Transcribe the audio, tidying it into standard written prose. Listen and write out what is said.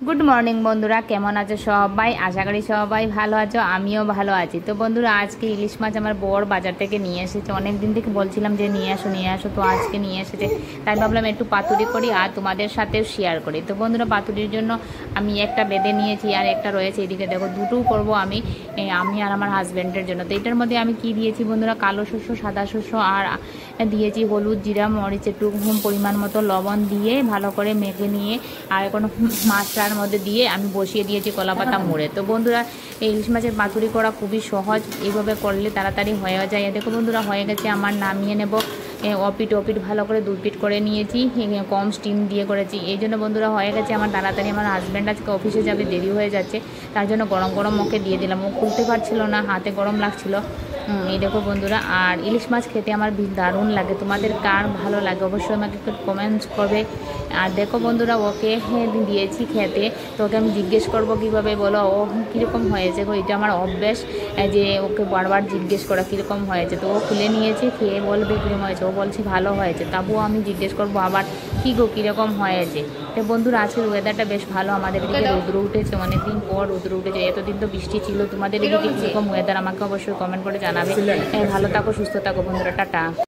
Good morning बंधुरा केमन आछो सबाई आशा करी सबाई भालो आछो आमिও ভালো আছি। তো বন্ধুরা আজকে ইলিশ মাছ আমার বর বাজার থেকে নিয়ে এসেছে। অনেক দিন থেকে বলছিলাম যে নিয়ে আসো, তো আজকে নিয়ে এসেছে। তাই ভাবলাম একটু পাতুরি করি আর তোমাদের সাথেও শেয়ার করি। তো বন্ধুরা পাতুরির জন্য আমি একটা বেঁধে নিয়েছি আর একটা রয়েছে এদিকে, দেখো দুটোও করবো আমি আর আমার হাজব্যান্ডের জন্য। তো এটার মধ্যে আমি কি দিয়েছি বন্ধুরা, কালো শস্য, সাদা শস্য আর দিয়েছি হলুদ, জিরা, মরিচ, একটু পরিমাণ মতো লবণ দিয়ে ভালো করে মেখে নিয়ে আর কোনো মাছটার মধ্যে দিয়ে আমি বসিয়ে দিয়েছি কলা পাতা মুড়ে। তো বন্ধুরা এই ইলিশ মাছের পাতুরি করা খুবই সহজ, এইভাবে করলে তাড়াতাড়ি হয়ে যায়। দেখো বন্ধুরা হয়ে গেছে আমার, নামিয়ে নেব। অপিট ভালো করে দুপিট করে নিয়েছি, কম স্টিম দিয়ে করেছি, এই জন্য বন্ধুরা হয়ে গেছে আমার তাড়াতাড়ি। আমার হাজব্যান্ড আজকে অফিসে যাবে, দেরি হয়ে যাচ্ছে, তার জন্য গরম গরম ওকে দিয়ে দিলাম। ও খুলতে পারছিল না, হাতে গরম লাগছিল। এই দেখো বন্ধুরা, আর ইলিশ মাছ খেতে আমার দারুণ লাগে। তোমাদের কার ভালো লাগে অবশ্যই আমাকে একটু কমেন্টস করবে। আর দেখো বন্ধুরা ওকে দিয়েছি খেতে, তো ওকে আমি জিজ্ঞেস করবো কীভাবে, বলো ও কীরকম হয়েছে গো। এটা আমার অভ্যেস যে ওকে বারবার জিজ্ঞেস করা কীরকম হয়েছে। তো ও খুলে নিয়েছে, খেয়ে বলবে কীরকম হয়েছে। ও বলছে ভালো হয়েছে, তবুও আমি জিজ্ঞেস করবো আবার কী গো কীরকম হয়েছে। তো বন্ধুরা আজকের ওয়েদারটা বেশ ভালো, আমাদের এদিকে রৌদ্র উঠেছে, অনেকদিন পর রৌদ্র উঠেছে। এতদিন তো বৃষ্টি ছিল। তোমাদের এদিকে কীরকম ওয়েদার আমাকে অবশ্যই কমেন্ট করে জানাবে। ভালো থাকো, সুস্থ থাকো বন্ধুরা, টাটা।